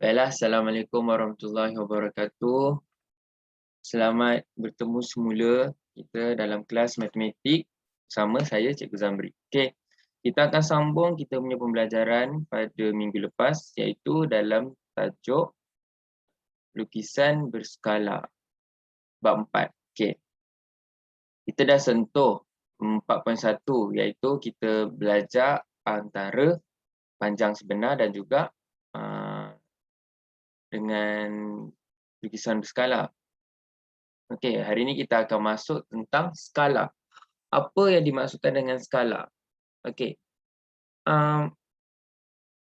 Baiklah, Assalamualaikum warahmatullahi wabarakatuh. Selamat bertemu semula kita dalam kelas matematik bersama saya Cikgu Zamri. Okey, kita akan sambung kita punya pembelajaran pada minggu lepas iaitu dalam tajuk lukisan berskala bab 4. Okey, kita dah sentuh 4.1 iaitu kita belajar antara panjang sebenar dan juga dengan lukisan berskala. Okey, hari ini kita akan masuk tentang skala. Apa yang dimaksudkan dengan skala? Okey,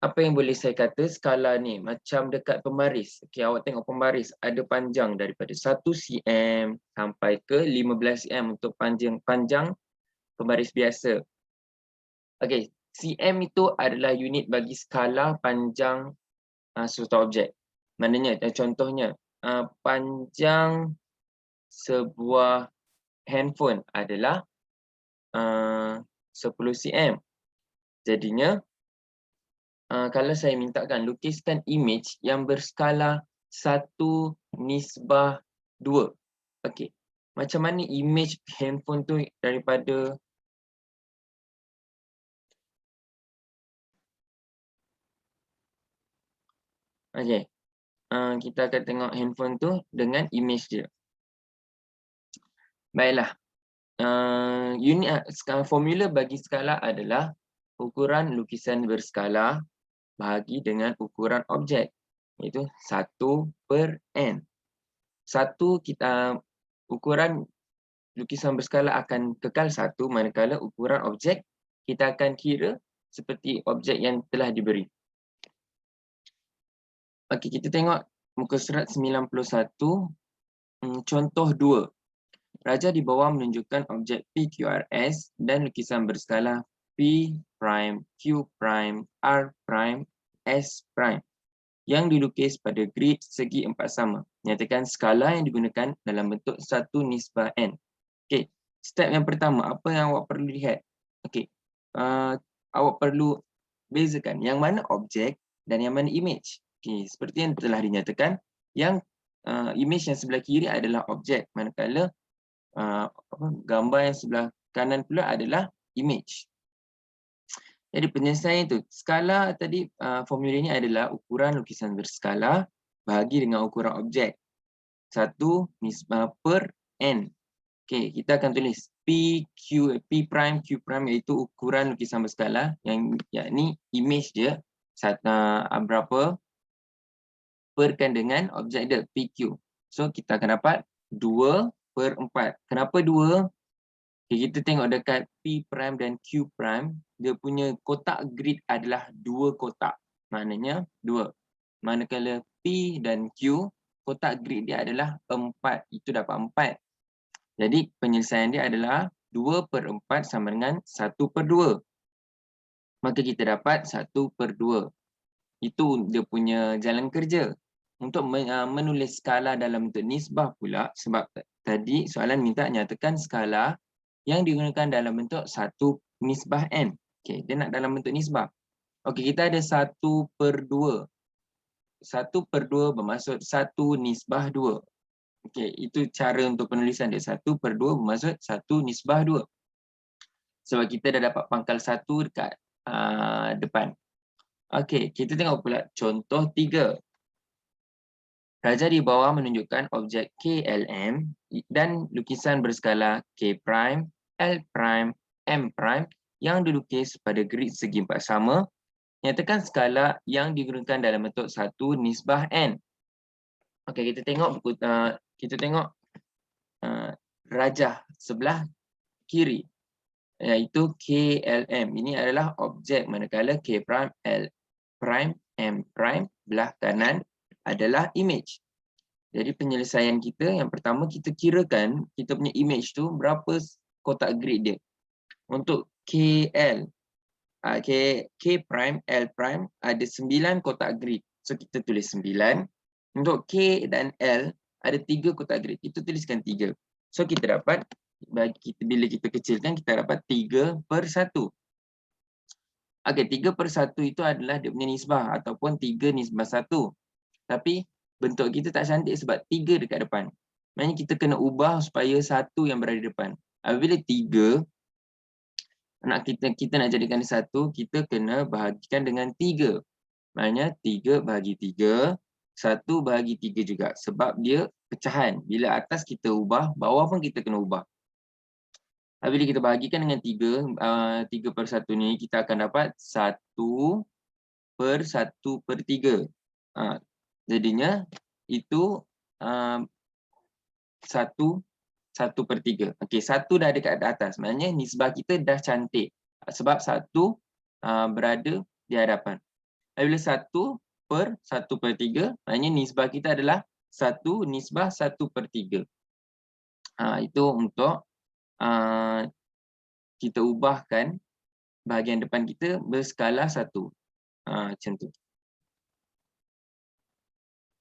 apa yang boleh saya kata skala ni macam dekat pembaris. Okey, awak tengok pembaris ada panjang daripada 1 cm sampai ke 15 cm untuk panjang pembaris biasa. Okey, cm itu adalah unit bagi skala panjang suatu objek. Maknanya contohnya panjang sebuah handphone adalah 10 cm. Jadinya kalau saya mintakan lukiskan imej yang berskala 1:2. Okey. Macam mana imej handphone tu daripada okey. Kita akan tengok handphone tu dengan imej dia. Baiklah. Formula bagi skala adalah ukuran lukisan berskala bahagi dengan ukuran objek, iaitu 1/n. Ukuran lukisan berskala akan kekal 1, manakala ukuran objek kita akan kira seperti objek yang telah diberi. Okey, kita tengok muka surat 91, contoh 2. Raja di bawah menunjukkan objek PQRS dan lukisan berskala P', Q', R', S' yang dilukis pada grid segi 4 sama. Nyatakan skala yang digunakan dalam bentuk 1:n. Okey, step yang pertama, apa yang awak perlu lihat? Okey, awak perlu bezakan yang mana objek dan yang mana imej. Okey, seperti yang telah dinyatakan, yang imej yang sebelah kiri adalah objek, manakala gambar yang sebelah kanan pula adalah imej. Jadi penyelesaian itu, skala tadi formula ini adalah ukuran lukisan berskala bahagi dengan ukuran objek 1:n. Okey, kita akan tulis P', Q' iaitu ukuran lukisan berskala yang yakni imej dia berapa perkan dengan objek dia PQ. So kita akan dapat 2/4. Kenapa 2? Okay, kita tengok dekat P' dan Q', dia punya kotak grid adalah 2 kotak. Maknanya 2. Manakala P dan Q, kotak grid dia adalah 4. Itu dapat 4. Jadi penyelesaian dia adalah 2/4 sama dengan 1/2. Maka kita dapat 1/2. Itu dia punya jalan kerja. Untuk menulis skala dalam bentuk nisbah pula, sebab tadi soalan minta nyatakan skala yang digunakan dalam bentuk 1:n. Okey, dia nak dalam bentuk nisbah. Okey, kita ada 1/2. 1/2 bermaksud 1:2. Okey, itu cara untuk penulisan dia. 1/2 bermaksud 1:2. Sebab kita dah dapat pangkal 1 dekat depan. Okey, kita tengok pula contoh 3. Raja di bawah menunjukkan objek KLM dan lukisan berskala K', L', M' yang dilukis pada grid segi 4 sama. Nyatakan skala yang digunakan dalam bentuk 1:n. Okey, kita tengok rajah sebelah kiri, iaitu KLM. Ini adalah objek, manakala K', L', M' belah kanan adalah imej. Jadi penyelesaian kita yang pertama, kita kirakan kita punya imej tu berapa kotak grid dia. Untuk KL, K', L' ada 9 kotak grid. So kita tulis 9. Untuk K dan L ada 3 kotak grid. Kita tuliskan 3. So kita dapat, bila kita kecilkan, kita dapat 3/1. Okey, 3/1 itu adalah dia punya nisbah ataupun 3:1. Tapi bentuk kita tak cantik sebab 3 dekat depan. Maknanya kita kena ubah supaya 1 yang berada di depan. Apabila 3, kita nak jadikan dia 1, kita kena bahagikan dengan 3. Maknanya 3 bahagi 3, 1 bahagi 3 juga. Sebab dia pecahan. Bila atas kita ubah, bawah pun kita kena ubah. Bila kita bahagikan dengan 3, 3/1 ni, kita akan dapat 1/1/3. Jadinya itu 1/3. Okey, 1 dah dekat atas. Maknanya nisbah kita dah cantik. Sebab 1 berada di hadapan. Bila 1/1/3, maknanya nisbah kita adalah 1 nisbah 1/3. Itu untuk kita ubahkan bahagian depan kita berskala 1. Macam tu.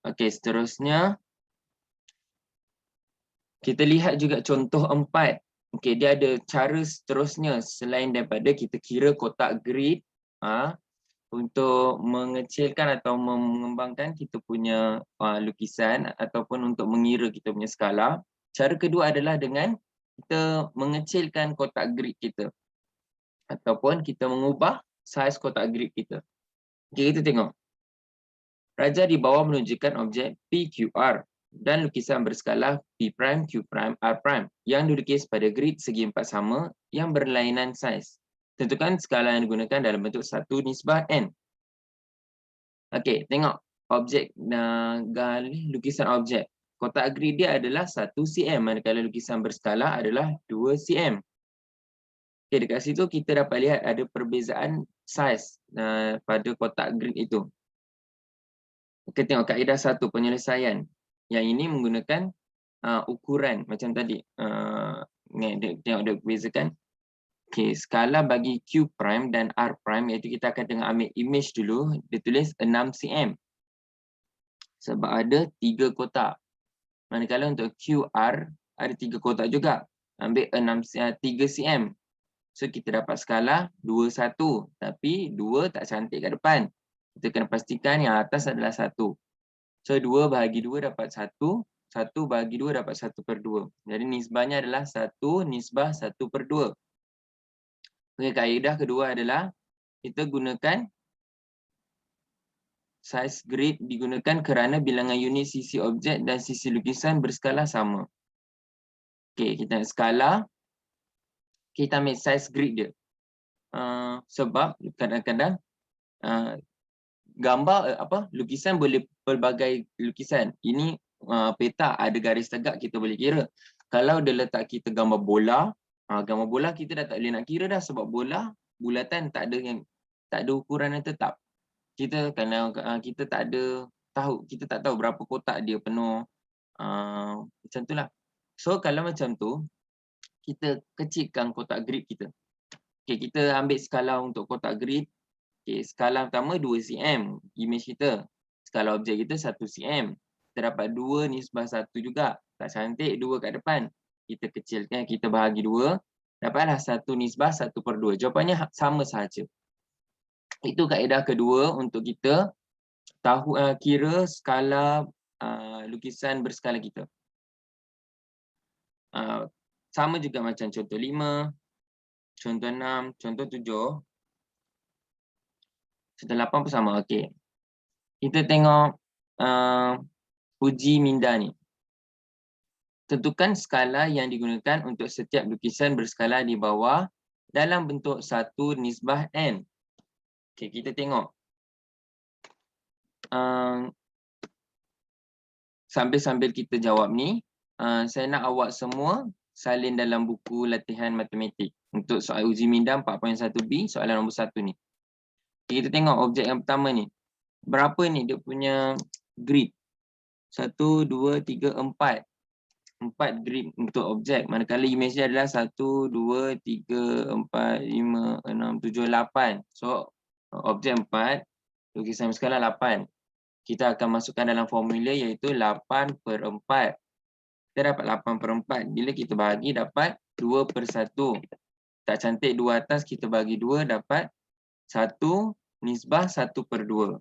Okey, seterusnya kita lihat juga contoh 4. Okey, dia ada cara seterusnya selain daripada kita kira kotak grid untuk mengecilkan atau mengembangkan kita punya lukisan ataupun untuk mengira kita punya skala. Cara kedua adalah dengan kita mengecilkan kotak grid kita ataupun kita mengubah saiz kotak grid kita. Okey, kita tengok. Raja di bawah menunjukkan objek PQR dan lukisan berskala P', Q', R' yang dilukis pada grid segi empat sama yang berlainan saiz. Tentukan skala yang digunakan dalam bentuk 1 nisbah N. Okey, tengok objek lukisan objek. Kotak grid dia adalah 1 cm, manakala lukisan berskala adalah 2 cm. Okey, dekat situ kita dapat lihat ada perbezaan saiz pada kotak grid itu. Kita tengok kaedah 1 penyelesaian. Yang ini menggunakan ukuran macam tadi. Tengok dia bezakan. Okey, skala bagi Q' dan R', iaitu kita akan tengok ambil image dulu. Dia tulis 6 cm. Sebab ada 3 kotak. Manakala untuk QR ada 3 kotak juga. Ambil 3 cm. So kita dapat skala 21. Tapi 2 tak cantik kat depan. Kita kena pastikan yang atas adalah 1. So 2 bahagi 2 dapat 1. 1 bahagi 2 dapat 1/2. Jadi nisbahnya adalah 1 nisbah 1/2. Okey, kaedah kedua adalah kita gunakan saiz grid digunakan kerana bilangan unit sisi objek dan sisi lukisan berskala sama. Okey, kita nak skala. Kita ambil saiz grid dia. Sebab kadang-kadang gambar lukisan boleh pelbagai lukisan. Ini peta ada garis tegak kita boleh kira. Kalau dia letak kita gambar bola, gambar bola kita dah tak boleh nak kira dah sebab bola bulatan tak ada ukuran yang tetap. Kita kita tak tahu berapa kotak dia penuh. Macam itulah. So kalau macam tu kita kecilkan kotak grid kita. Okey, kita ambil skala untuk kotak grid. Okey, skala pertama 2 cm image kita. Skala objek kita 1 cm. Kita dapat 2 nisbah 1 juga. Tak cantik 2 kat depan. Kita kecilkan, kita bahagi 2. Dapatlah 1 nisbah 1/2. Jawapannya sama sahaja. Itu kaedah kedua untuk kita tahu kira skala lukisan berskala kita. Sama juga macam contoh 5, contoh 6, contoh 7. Contoh 8 pun sama. Okey. Kita tengok uji minda ni. Tentukan skala yang digunakan untuk setiap lukisan berskala di bawah dalam bentuk 1 nisbah N. Okey, kita tengok. Sambil-sambil kita jawab ni, saya nak awak semua salin dalam buku latihan matematik untuk soal uji minda 4.1b, soalan nombor 1 ni. Kita tengok objek yang pertama ni. Berapa ni dia punya grid? 1, 2, 3, 4. 4 grid untuk objek. Manakala image dia adalah 1, 2, 3, 4, 5, 6, 7, 8. So, objek 4, lukisan berskala 8. Kita akan masukkan dalam formula iaitu 8/4. Kita dapat 8/4. Bila kita bahagi dapat 2/1. Tak cantik 2 atas, kita bagi 2 dapat 1 nisbah 1/2.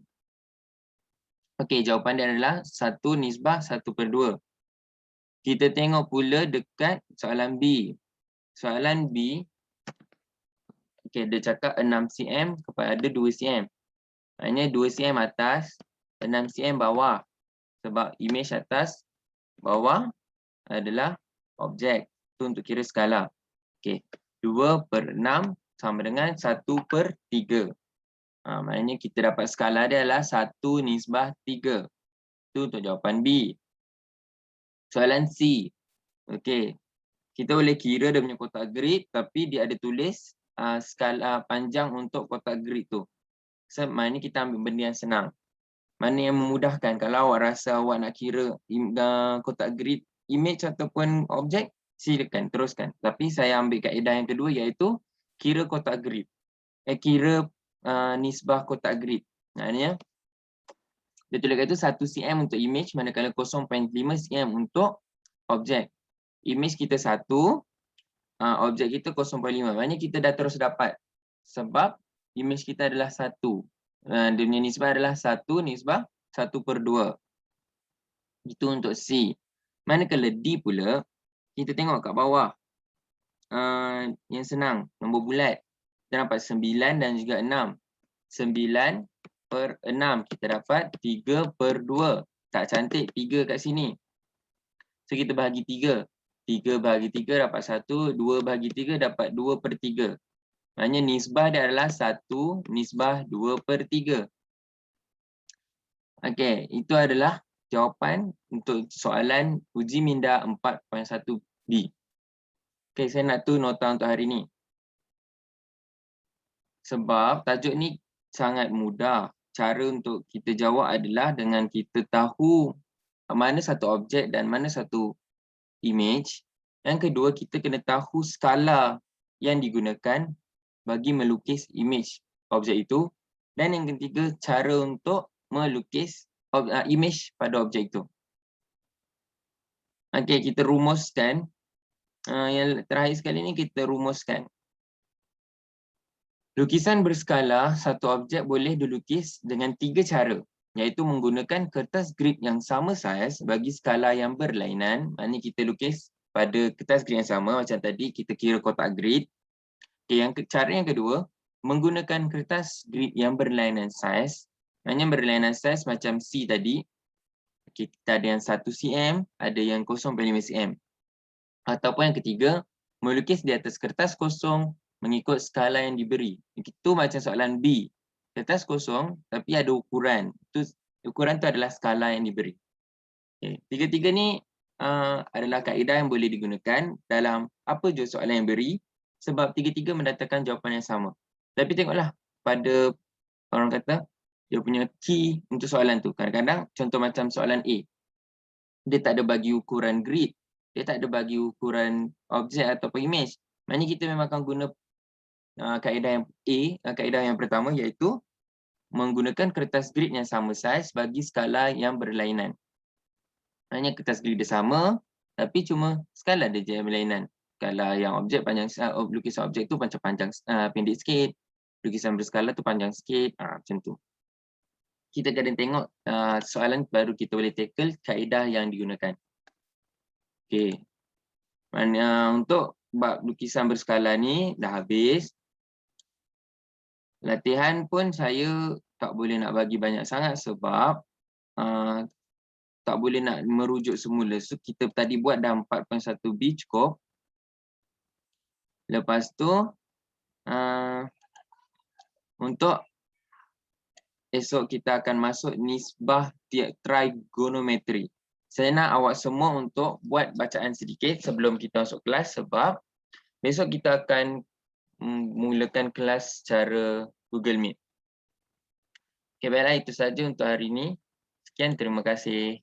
Okey, jawapan dia adalah 1/1/2. Kita tengok pula dekat soalan B. Soalan B, okey, dia cakap 6 cm kepada 2 cm. Maknanya 2 cm atas, 6 cm bawah. Sebab imej atas, bawah adalah objek. Itu untuk kira skala. Okey, 2/6 sama dengan 1/3. Maknanya kita dapat skala dia adalah 1/3. Itu untuk jawapan B. Soalan C. Okey, kita boleh kira dia punya kotak grid tapi dia ada tulis skala panjang untuk kotak grid tu. So, maknanya kita ambil benda yang senang. Mana yang memudahkan. Kalau awak rasa awak nak kira kotak grid image ataupun objek, silakan teruskan. Tapi saya ambil kaedah yang kedua iaitu kira kotak grid. Kira nisbah kotak grid. Maknanya dia tuliskan itu 1 cm untuk image manakala 0.5 cm untuk objek. Image kita 1, objek kita 0.5. Maknanya kita dah terus dapat. Sebab image kita adalah 1. Dia punya nisbah adalah 1/1/2. Itu untuk C. Manakala D pula, kita tengok kat bawah. Yang senang, nombor bulat. Kita dapat 9 dan juga 6. 9/6. Kita dapat 3/2. Tak cantik 3 kat sini. So kita bahagi 3. 3 bahagi 3 dapat 1. 2 bahagi 3 dapat 2/3. Maknanya nisbah dia adalah 1/2/3. Okey, itu adalah jawapan untuk soalan uji minda 4.1B. Okey, saya nak tu nota untuk hari ni. Sebab tajuk ni sangat mudah. Cara untuk kita jawab adalah dengan kita tahu mana satu objek dan mana satu image. Yang kedua, kita kena tahu skala yang digunakan bagi melukis image objek itu. Dan yang ketiga, cara untuk melukis image pada objek itu. Okey, kita rumuskan. Yang terakhir sekali ni kita rumuskan. Lukisan berskala satu objek boleh dilukis dengan 3 cara. Iaitu menggunakan kertas grid yang sama saiz bagi skala yang berlainan. Maknanya kita lukis pada kertas grid yang sama. Macam tadi kita kira kotak grid. Okay, cara yang kedua, menggunakan kertas grid yang berlainan saiz. Maknanya berlainan saiz macam C tadi. Okay, kita ada yang 1 cm, ada yang 0.5 cm. Ataupun yang ketiga, melukis di atas kertas kosong mengikut skala yang diberi. Itu macam soalan B. Kertas kosong tapi ada ukuran. Ukuran tu adalah skala yang diberi. Okay. Tiga-tiga ni adalah kaedah yang boleh digunakan dalam apa je soalan yang beri sebab tiga-tiga mendatangkan jawapan yang sama. Tapi tengoklah pada orang kata dia punya key untuk soalan tu. Kadang-kadang contoh macam soalan A. Dia tak ada bagi ukuran grid. Dia tak ada bagi ukuran objek ataupun image. Maknanya kita memang akan guna kaedah yang A, kaedah yang pertama iaitu menggunakan kertas grid yang sama saiz bagi skala yang berlainan. Maknanya kertas grid dia sama tapi cuma skala dia je yang berlainan. Skala yang objek panjang, lukisan objek tu macam panjang pendek sikit. Lukisan berskala tu panjang sikit, macam tu. Kita kena tengok soalan baru kita boleh tackle kaedah yang digunakan. Okey. Untuk bab lukisan berskala ni dah habis. Latihan pun saya tak boleh nak bagi banyak sangat sebab tak boleh nak merujuk semula. So kita tadi buat dah 4.1B cukup. Lepas tu untuk esok kita akan masuk nisbah trigonometri. Saya nak awak semua untuk buat bacaan sedikit sebelum kita masuk kelas sebab besok kita akan mulakan kelas secara Google Meet. Okay, baiklah itu saja untuk hari ini. Sekian, terima kasih.